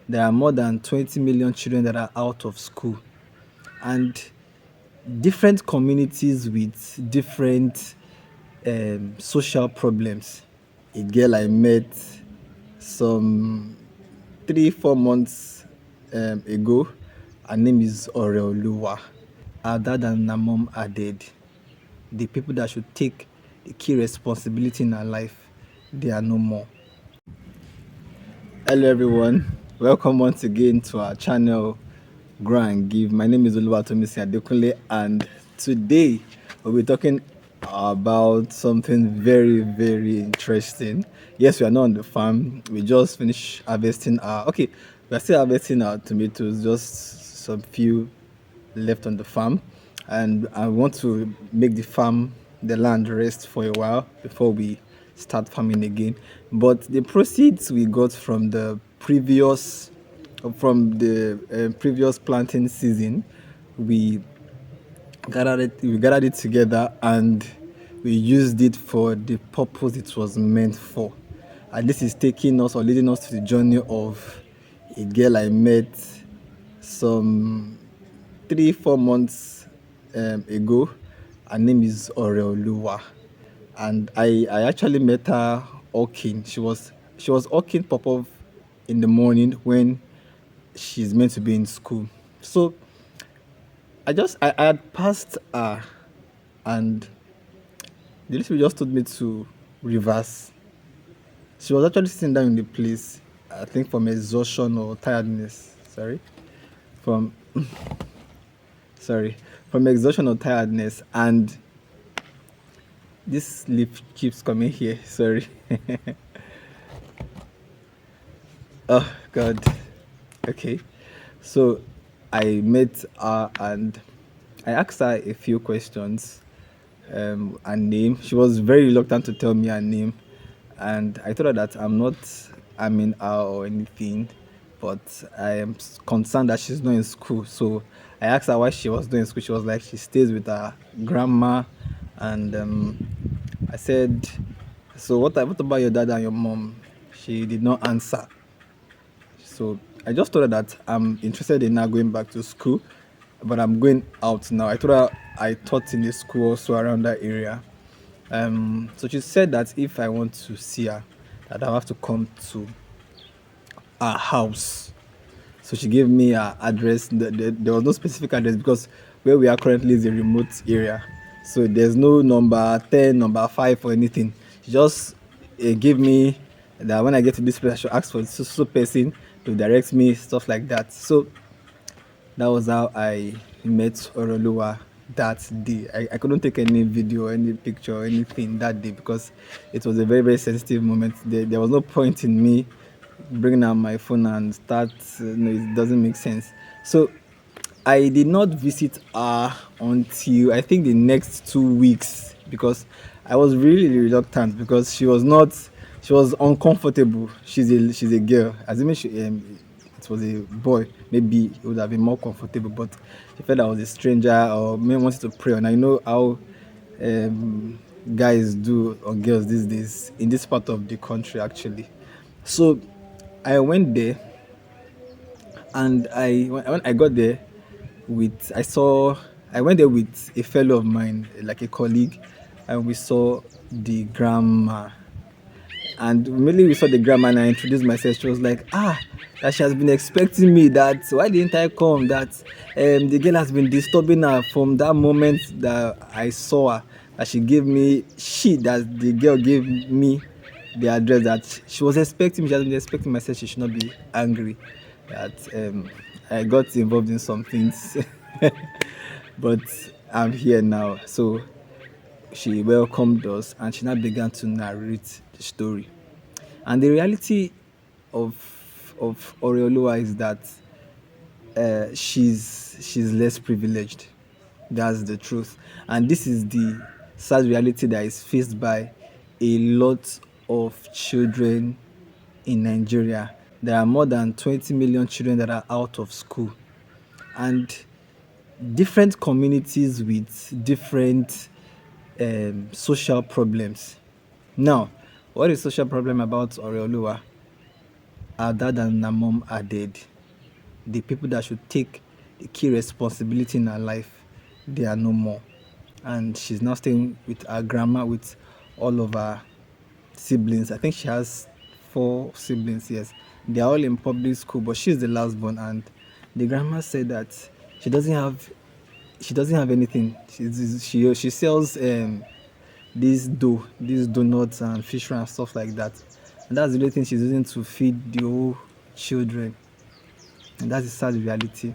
there are more than 20 million children that are out of school, and different communities with different social problems. A girl I met some 3 4 months ago, her name is Oreoluwa. Her dad and her mom are dead. The people that should take the key responsibility in her life, they are no more. Hello everyone, welcome once again to our channel Grow and Give. My name is Oluwatomisi Adekunle, and today we'll be talking about something very interesting. Yes, we are not on the farm. We just finished harvesting we are still harvesting our tomatoes, just some few left on the farm, and I want to make the land rest for a while before we start farming again. But the proceeds we got from the previous planting season, we gathered it together, and we used it for the purpose it was meant for. And this is taking us or leading us to the journey of a girl I met some 3 4 months ago. Her name is Oreoluwa, and I actually met her walking. She was walking Popov in the morning when she's meant to be in school. So I had passed her, and the little just told me to reverse. She was actually sitting down in the place, I think from exhaustion or tiredness. From sorry, from exhaustion or tiredness, and this leaf keeps coming here. Sorry. Oh God. Okay. So I met her, and I asked her a few questions. Her name. She was very reluctant to tell me her name, and I told her that I'm not harming her or anything, but I am concerned that she's not in school. So I asked her why she was doing school. She was like she stays with her grandma, and I said, "So what about your dad and your mom?" She did not answer. So I just told her that I'm interested in now going back to school, but I'm going out now. I told her I taught in a school also around that area. So she said that if I want to see her, that I have to come to her house. So she gave me her address. There was no specific address because where we are currently is a remote area. So there's no number 10, number 5 or anything. She just gave me that when I get to this place, I should ask for the so person to direct me, stuff like that. So that was how I met Oroluwa that day. I couldn't take any video, any picture, or anything that day because it was a very sensitive moment. There was no point in me bringing out my phone and start. No, it doesn't make sense. So I did not visit her until I think the next 2 weeks because I was really reluctant because she was uncomfortable. She's a girl. Assuming it was a boy, maybe it would have been more comfortable. But she felt I was a stranger or maybe wanted to pray. And I know how um, guys do or girls these days in this part of the country actually. So I went there, and when I got there, with I saw I went there with a fellow of mine, like a colleague, and we saw the grandma. And immediately we saw the grandma, and I introduced myself. She was like, that she has been expecting me. That why didn't I come? That the girl has been disturbing her from that moment that I saw her. That she gave me that the girl gave me the address that she was expecting me. She has been expecting myself. She should not be angry that I got involved in some things, but I'm here now. So she welcomed us, and she now began to narrate the story. And the reality of Oreoluwa is that she's less privileged. That's the truth, and this is the sad reality that is faced by a lot of children in Nigeria. There are more than 20 million children that are out of school, and different communities with different social problems. Now, what is social problem about Oreoluwa? Her dad and her mom are dead. The people that should take the key responsibility in her life, they are no more. And she's now staying with her grandma with all of her siblings. I think she has four siblings, yes. They're all in public school, but she's the last born. And the grandma said that she doesn't have she doesn't have anything. She sells these donuts and fish fry and stuff like that. And that's the only thing she's using to feed the whole children. And that's the sad reality.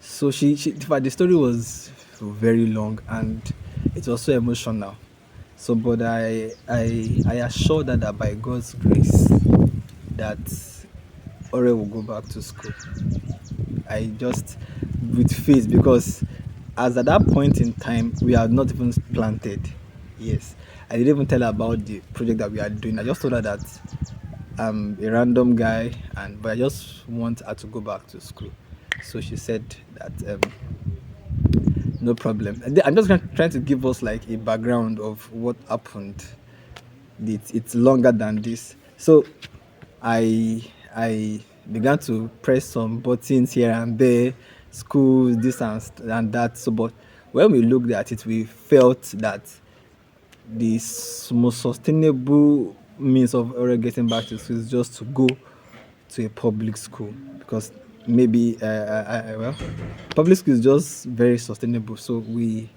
So she in fact the story was very long and it was so emotional. So but I assure that by God's grace that Ore will go back to school. I just with faith because as at that point in time we had not even planted. Yes. I didn't even tell her about the project that we are doing. I just told her that I'm a random guy and but I just want her to go back to school. So she said that no problem. I'm just trying to give us like a background of what happened. It's longer than this. So I began to press some buttons here and there, schools, this and that. So, but when we looked at it, we felt that the most sustainable means of Ore getting back to school is just to go to a public school because maybe well, public school is just very sustainable. So we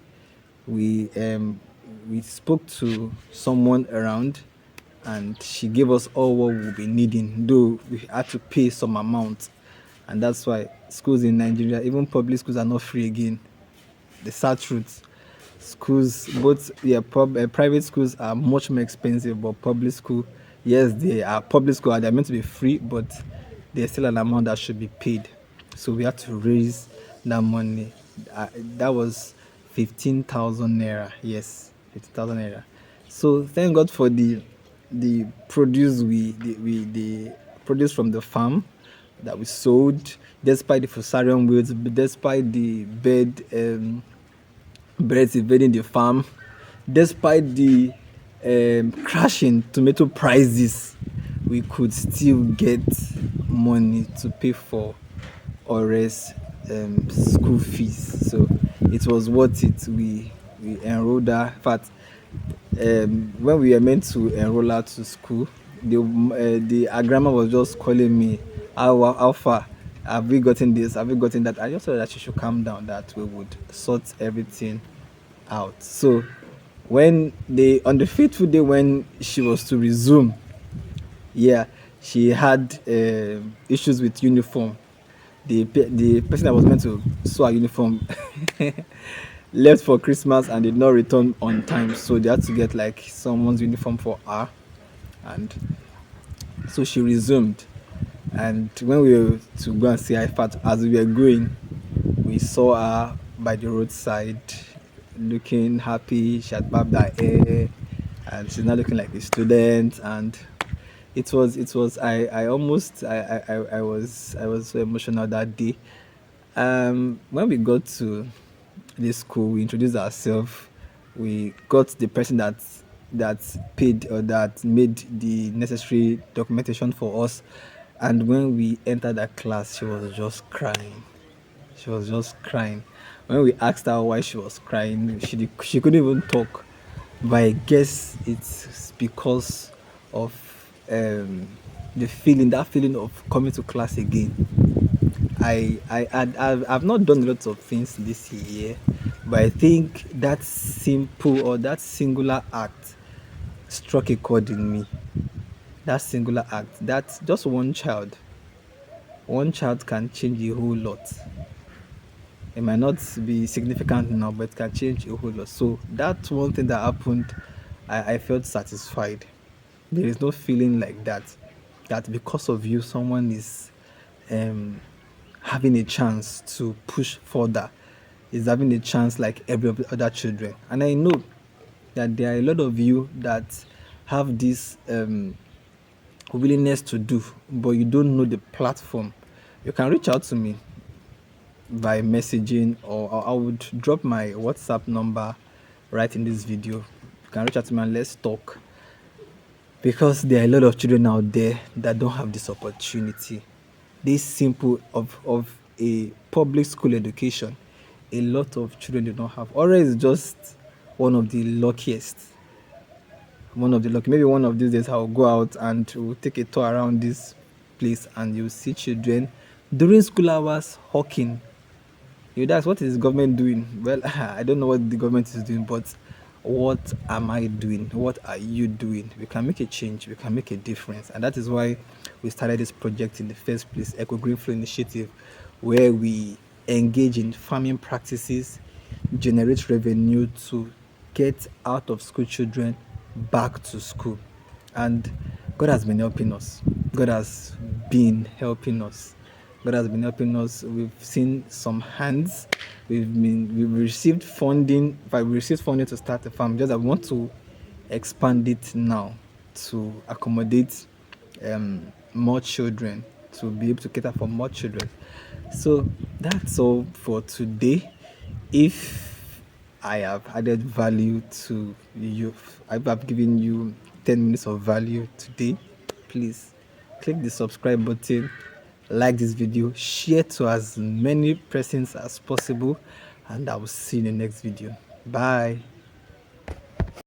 um we spoke to someone around and she gave us all what we'll be needing, though we had to pay some amount. And that's why schools in Nigeria, even public schools, are not free again. The sad truth. Schools, both private schools are much more expensive, but public school, yes, they are public school, they're meant to be free, but there's still an amount that should be paid. So we had to raise that money. That was 15,000 naira. Yes, 15,000 naira. So thank God for the produce the produce from the farm that we sold, despite the fusarium weeds, despite the birds invading the farm, despite the crashing tomato prices, we could still get money to pay for Ore's school fees. So it was worth it. We enrolled her. In fact, when we were meant to enroll her to school, our grandma was just calling me, how far have we gotten this? Have we gotten that? I just thought that she should calm down. That we would sort everything out. So when they on the fateful day when she was to resume, yeah, she had issues with uniform. The person that was meant to sew her uniform left for Christmas and did not return on time, so they had to get like someone's uniform for her, and so she resumed. And when we were to go and see her, in fact, as we were going, we saw her by the roadside looking happy. She had barbed her hair and she's not looking like a student. And it was I was so emotional that day. When we got to this school, we introduced ourselves. We got the person that paid or that made the necessary documentation for us. And when we entered that class, she was just crying. She was just crying. When we asked her why she was crying, she couldn't even talk. But I guess it's because of that feeling of coming to class again. I've not done lots of things this year, but I think that simple or that singular act struck a chord in me. That singular act, that just one child can change a whole lot. It might not be significant now, but it can change a whole lot. So that one thing that happened, I felt satisfied. There is no feeling like that. That because of you, someone is um, having a chance to push further, is having a chance like every other children. And I know that there are a lot of you that have this willingness to do, but you don't know the platform. You can reach out to me by messaging, or I would drop my WhatsApp number right in this video. You can reach out to me and let's talk. because there are a lot of children out there that don't have this opportunity. This simple of a public school education, a lot of children do not have. Ora is just one of the luckiest. One of the lucky. Maybe one of these days I'll go out and we'll take a tour around this place and you'll see children during school hours hawking. You ask, what is the government doing? Well, I don't know what the government is doing, but what am I doing? What are you doing? We can make a change, we can make a difference. And that is why we started this project in the first place, Eco Green Flow Initiative, where we engage in farming practices, generate revenue to get out of school children back to school. And God has been helping us. God has been helping us. God has been helping us. We've seen some hands. We've received funding. If I received funding to start a farm, just I want to expand it now to accommodate more children, to be able to cater for more children. So that's all for today. If I have added value to you, I've given you 10 minutes of value today, please click the subscribe button, like this video, share to as many persons as possible, and I will see you in the next video. Bye.